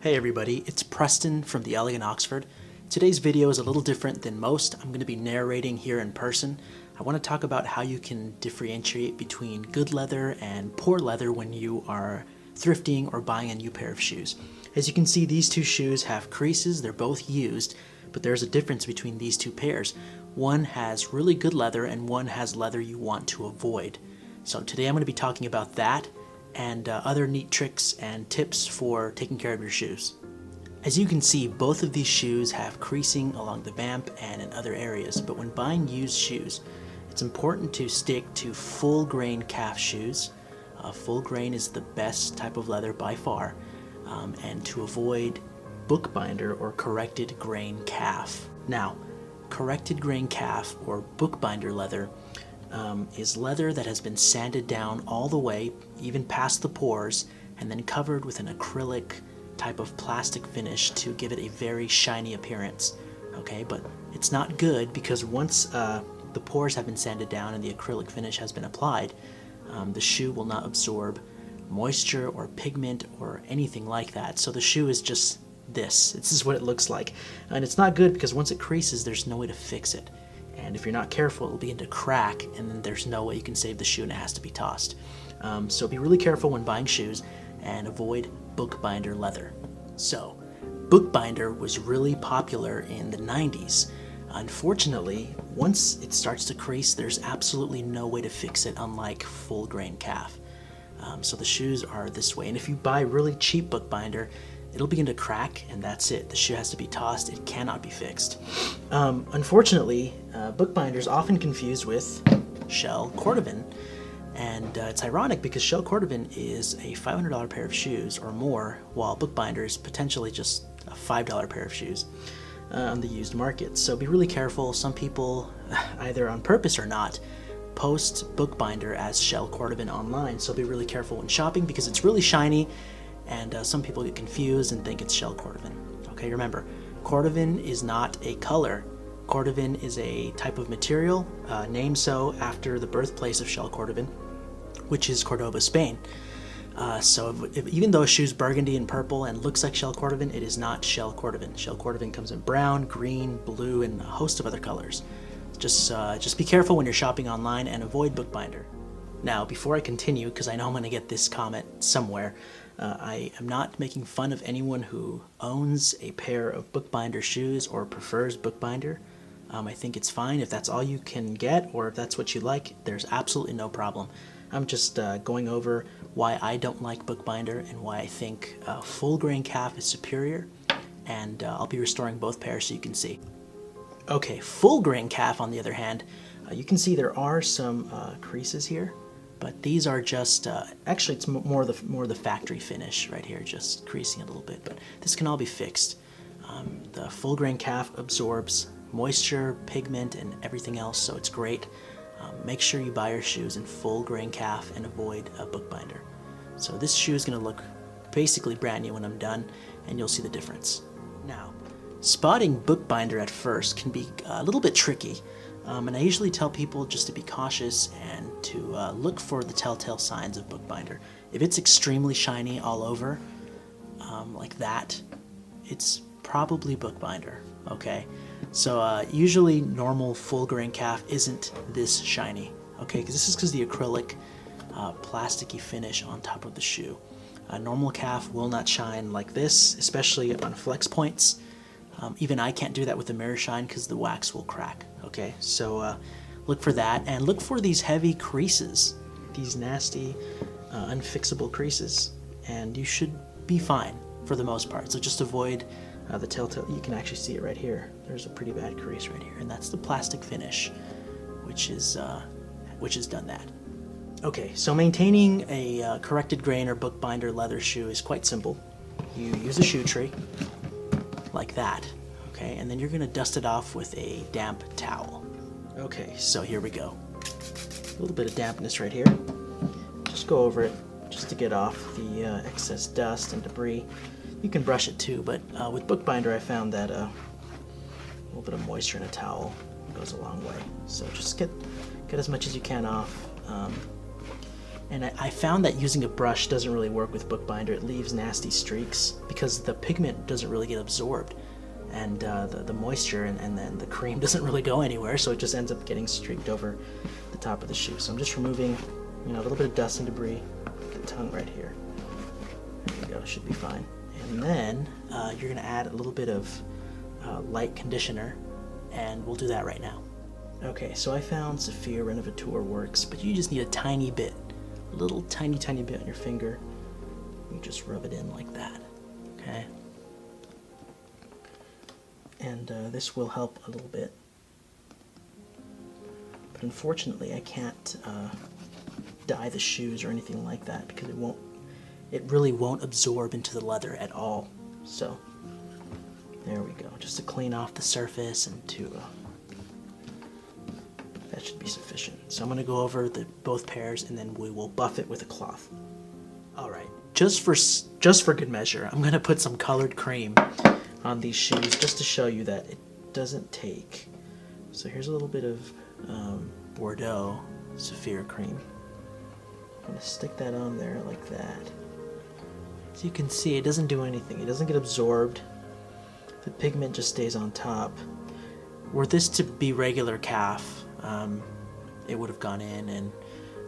Hey everybody, it's Preston from the Elegant Oxford. Today's video is a little different than most. I'm going to be narrating here in person. I want to talk about how you can differentiate between good leather and poor leather when you are thrifting or buying a new pair of shoes. As you can see, these two shoes have creases, they're both used, but there's a difference between these two pairs. One has really good leather and one has leather you want to avoid. So today I'm going to be talking about that and other neat tricks and tips for taking care of your shoes. As you can see, both of these shoes have creasing along the vamp and in other areas, but when buying used shoes, it's important to stick to full grain calf shoes. Full grain is the best type of leather by far, and to avoid bookbinder or corrected grain calf. Now, corrected grain calf or bookbinder leather is leather that has been sanded down all the way, even past the pores, and then covered with an acrylic type of plastic finish to give it a very shiny appearance. Okay, but it's not good because once the pores have been sanded down and the acrylic finish has been applied, the shoe will not absorb moisture or pigment or anything like that. So the shoe is just this. This is what it looks like. And it's not good because once it creases, there's no way to fix it. And if you're not careful, it'll begin to crack, and then there's no way you can save the shoe and it has to be tossed. So be really careful when buying shoes and avoid bookbinder leather. So, bookbinder was really popular in the 90s. Unfortunately, once it starts to crease, there's absolutely no way to fix it, unlike full grain calf. So the shoes are this way, and if you buy really cheap bookbinder, it'll begin to crack, and that's it. The shoe has to be tossed. It cannot be fixed. Unfortunately, bookbinder is often confused with shell cordovan, and it's ironic because shell cordovan is a $500 pair of shoes or more, while bookbinder is potentially just a $5 pair of shoes on the used market. So be really careful. Some people, either on purpose or not, post bookbinder as shell cordovan online, so be really careful when shopping because it's really shiny, and some people get confused and think it's shell cordovan. Okay, remember, cordovan is not a color. Cordovan is a type of material, named so after the birthplace of shell cordovan, which is Cordoba, Spain. So even though a shoe's burgundy and purple and looks like shell cordovan, it is not shell cordovan. Shell cordovan comes in brown, green, blue, and a host of other colors. Just be careful when you're shopping online and avoid bookbinder. Now, before I continue, because I know I'm going to get this comment somewhere, I am not making fun of anyone who owns a pair of bookbinder shoes or prefers bookbinder. I think it's fine if that's all you can get, or if that's what you like, there's absolutely no problem. I'm just going over why I don't like bookbinder and why I think full grain calf is superior, and I'll be restoring both pairs so you can see. Okay, full grain calf, on the other hand, you can see there are some creases here, but these are just, actually it's more the factory finish right here, just creasing a little bit, but this can all be fixed. The full grain calf absorbs moisture, pigment, and everything else, so it's great. Make sure you buy your shoes in full grain calf and avoid a bookbinder. So this shoe is going to look basically brand new when I'm done, and you'll see the difference. Now, spotting bookbinder at first can be a little bit tricky, and I usually tell people just to be cautious and to look for the telltale signs of bookbinder. If it's extremely shiny all over, like that, it's probably bookbinder, okay? So usually normal full grain calf isn't this shiny, okay? Because this is because the acrylic plasticky finish on top of the shoe. Normal calf will not shine like this, especially on flex points. Even I can't do that with the mirror shine because the wax will crack, okay? So look for that, and look for these heavy creases, these nasty unfixable creases, and you should be fine for the most part. So just avoid the telltale. You can actually see it right here. There's a pretty bad crease right here, and that's the plastic finish, which has done that. Okay, so maintaining a corrected grain or bookbinder leather shoe is quite simple. You use a shoe tree like that, okay, and then you're going to dust it off with a damp towel. Okay, so here we go. A little bit of dampness right here. Just go over it just to get off the excess dust and debris. You can brush it too, but with bookbinder I found that a little bit of moisture in a towel goes a long way. So just get as much as you can off. And I found that using a brush doesn't really work with Bookbinder. It leaves nasty streaks because the pigment doesn't really get absorbed, and the moisture and then the cream doesn't really go anywhere, so it just ends up getting streaked over the top of the shoe. So I'm just removing, a little bit of dust and debris, the tongue right here. There you go, should be fine. And then you're gonna add a little bit of light conditioner, and we'll do that right now. Okay, so I found Saphir Renovateur works, but you just need a tiny bit, a little tiny bit on your finger. You just rub it in like that, okay? And this will help a little bit. But unfortunately, I can't dye the shoes or anything like that because it really won't absorb into the leather at all. So there we go, just to clean off the surface and to that should be sufficient. So I'm going to go over both pairs and then we will buff it with a cloth. All right, just for good measure, I'm going to put some colored cream on these shoes just to show you that it doesn't take. So here's a little bit of Bordeaux Saphir cream. I'm going to stick that on there like that. So you can see it doesn't do anything. It doesn't get absorbed. The pigment just stays on top. Were this to be regular calf, it would have gone in and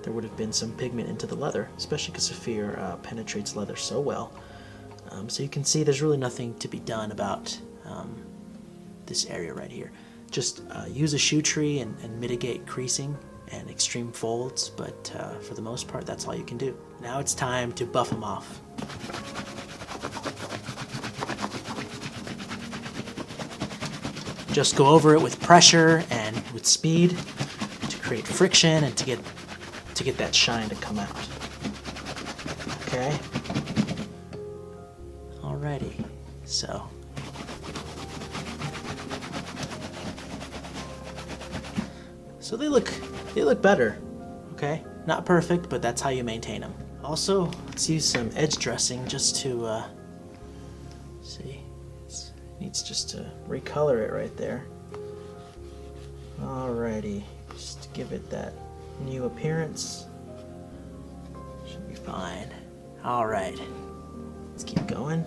there would have been some pigment into the leather, especially because Saphir penetrates leather so well. So you can see there's really nothing to be done about this area right here. Just use a shoe tree and mitigate creasing and extreme folds, but for the most part, that's all you can do. Now it's time to buff them off. Just go over it with pressure and with speed to create friction and to get that shine to come out. Okay? Alrighty, so they look better, okay? Not perfect, but that's how you maintain them. Also, let's use some edge dressing just to see. It needs just to recolor it right there. Alrighty, just to give it that new appearance. Should be fine. Alright, let's keep going.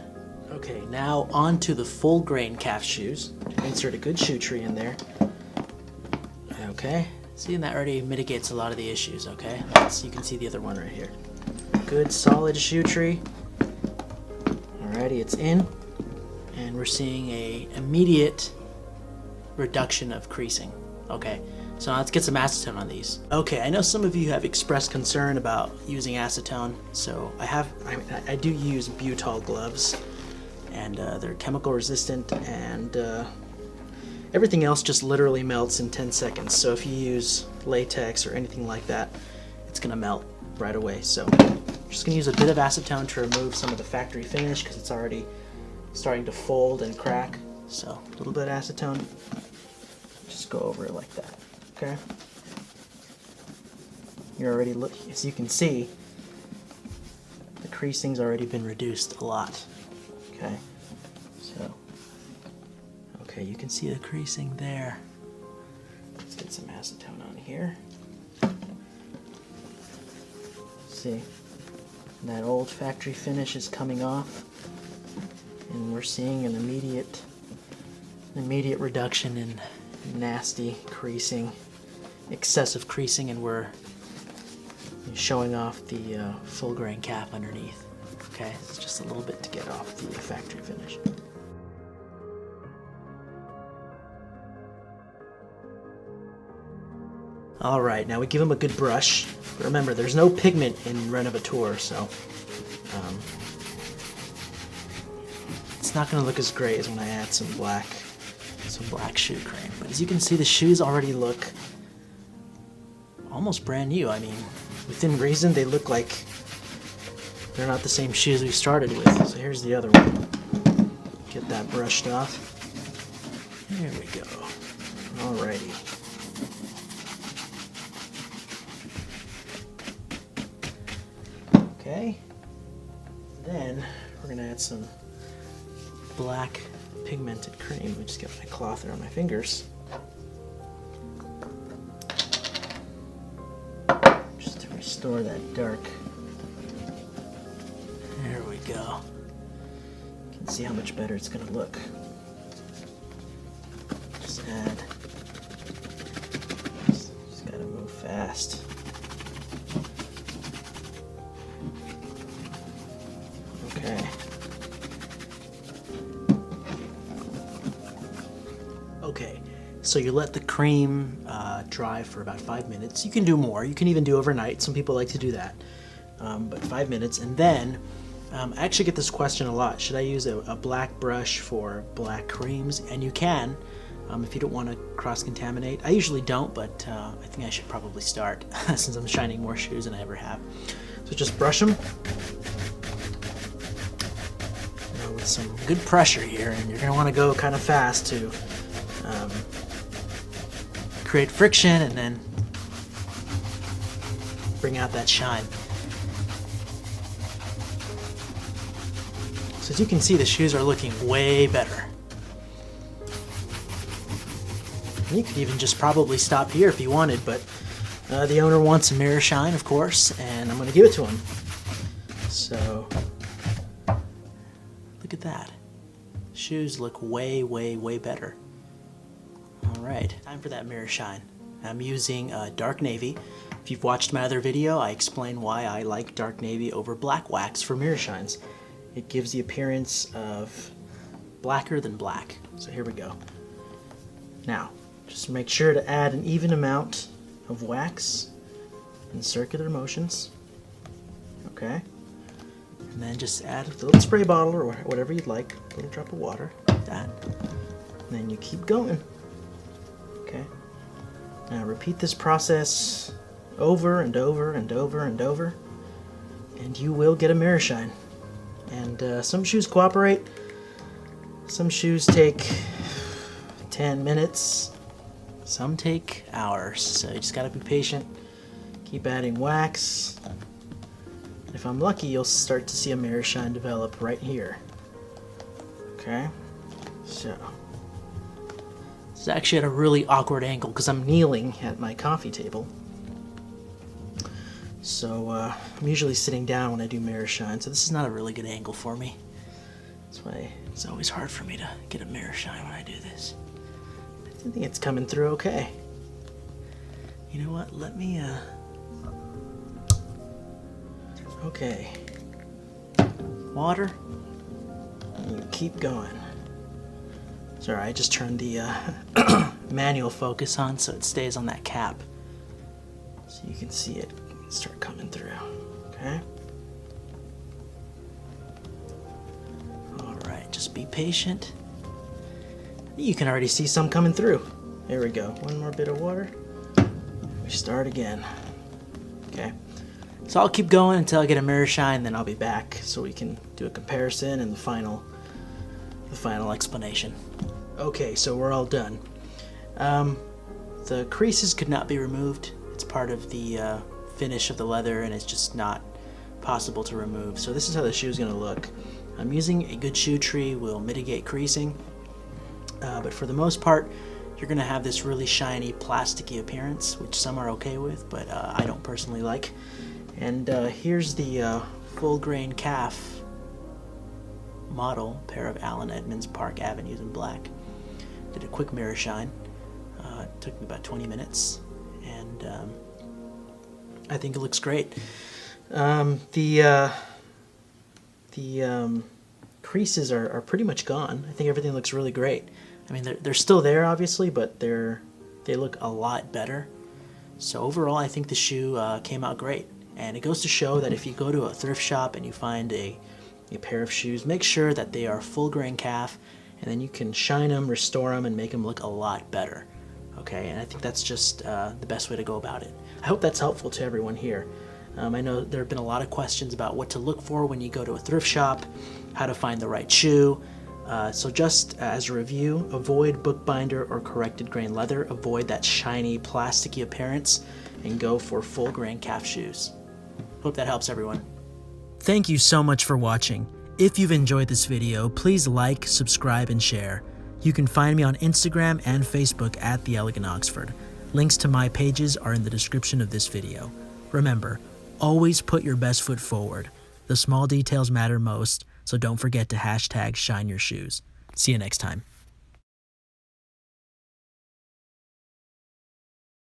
Okay, now on to the full grain calf shoes. Insert a good shoe tree in there. Okay, see, and that already mitigates a lot of the issues, okay? You can see the other one right here. Good solid shoe tree. Alrighty, it's in. And we're seeing a immediate reduction of creasing. Okay, so now let's get some acetone on these. Okay, I know some of you have expressed concern about using acetone, so I do use Butol gloves, and they're chemical resistant, and everything else just literally melts in 10 seconds. So if you use latex or anything like that, it's gonna melt right away. So I'm just gonna use a bit of acetone to remove some of the factory finish because it's already starting to fold and crack. So a little bit of acetone, just go over it like that, okay? You're already, as you can see, the creasing's already been reduced a lot, okay? So, okay, you can see the creasing there. Let's get some acetone on here. See, that old factory finish is coming off, and we're seeing an immediate reduction in nasty creasing, excessive creasing, and we're showing off the full grain calf underneath. Okay, it's just a little bit to get off the factory finish. All right, now we give them a good brush. Remember, there's no pigment in Renovateur, so it's not going to look as great as when I add some black shoe cream. But as you can see, the shoes already look almost brand new. I mean, within reason, they look like they're not the same shoes we started with. So here's the other one. Get that brushed off. There we go. Alrighty. Okay. Then we're gonna add some black pigmented cream. We just get my cloth around my fingers. Just to restore that dark. There we go. You can see how much better it's going to look. Just add. Just got to move fast. Okay. Okay, so you let the cream dry for about 5 minutes. You can do more. You can even do overnight. Some people like to do that. But 5 minutes. And then, I actually get this question a lot. Should I use a black brush for black creams? And you can, if you don't want to cross-contaminate. I usually don't, but I think I should probably start since I'm shining more shoes than I ever have. So just brush them. With some good pressure here, and you're going to want to go kind of fast to create friction and then bring out that shine. So as you can see, the shoes are looking way better. And you could even just probably stop here if you wanted, but the owner wants a mirror shine, of course, and I'm going to give it to him. So look at that. Shoes look way, way, way better. Alright, time for that mirror shine. I'm using dark navy. If you've watched my other video, I explain why I like dark navy over black wax for mirror shines. It gives the appearance of blacker than black. So here we go. Now, just make sure to add an even amount of wax in circular motions. Okay. And then just add a little spray bottle or whatever you'd like, a little drop of water, like that. And then you keep going. Okay. Now repeat this process over and over and over and over, and you will get a mirror shine. And some shoes cooperate. Some shoes take 10 minutes. Some take hours. So you just gotta be patient. Keep adding wax. If I'm lucky, you'll start to see a mirror shine develop right here. Okay, so this is actually at a really awkward angle because I'm kneeling at my coffee table. So I'm usually sitting down when I do mirror shine, so this is not a really good angle for me. That's why it's always hard for me to get a mirror shine when I do this. I think it's coming through okay. You know what? Let me okay, water, and you keep going. Sorry, I just turned the manual focus on so it stays on that cap. So you can see it start coming through, okay? Alright, just be patient. You can already see some coming through. There we go, one more bit of water. We start again, okay? So I'll keep going until I get a mirror shine, then I'll be back so we can do a comparison and the final explanation. Okay, so we're all done. The creases could not be removed. It's part of the finish of the leather, and it's just not possible to remove. So this is how the shoe is going to look. I'm using a good shoe tree will mitigate creasing, but for the most part, you're going to have this really shiny, plasticky appearance, which some are okay with, but I don't personally like. And here's the full grain calf model pair of Allen Edmonds Park Avenues in black. Did a quick mirror shine. It took me about 20 minutes, and I think it looks great. The creases are pretty much gone. I think everything looks really great. I mean, they're still there, obviously, but they look a lot better. So overall, I think the shoe came out great. And it goes to show that if you go to a thrift shop and you find a pair of shoes, make sure that they are full grain calf, and then you can shine them, restore them, and make them look a lot better. Okay, and I think that's just the best way to go about it. I hope that's helpful to everyone here. I know there have been a lot of questions about what to look for when you go to a thrift shop, how to find the right shoe. So just as a review, avoid Bookbinder or corrected grain leather, avoid that shiny, plasticky appearance, and go for full grain calf shoes. Hope that helps everyone. Thank you so much for watching. If you've enjoyed this video, please like, subscribe, and share. You can find me on Instagram and Facebook at The Elegant Oxford. Links to my pages are in the description of this video. Remember, Always put your best foot forward. The small details matter most, so don't forget to hashtag shine your shoes. See you next time.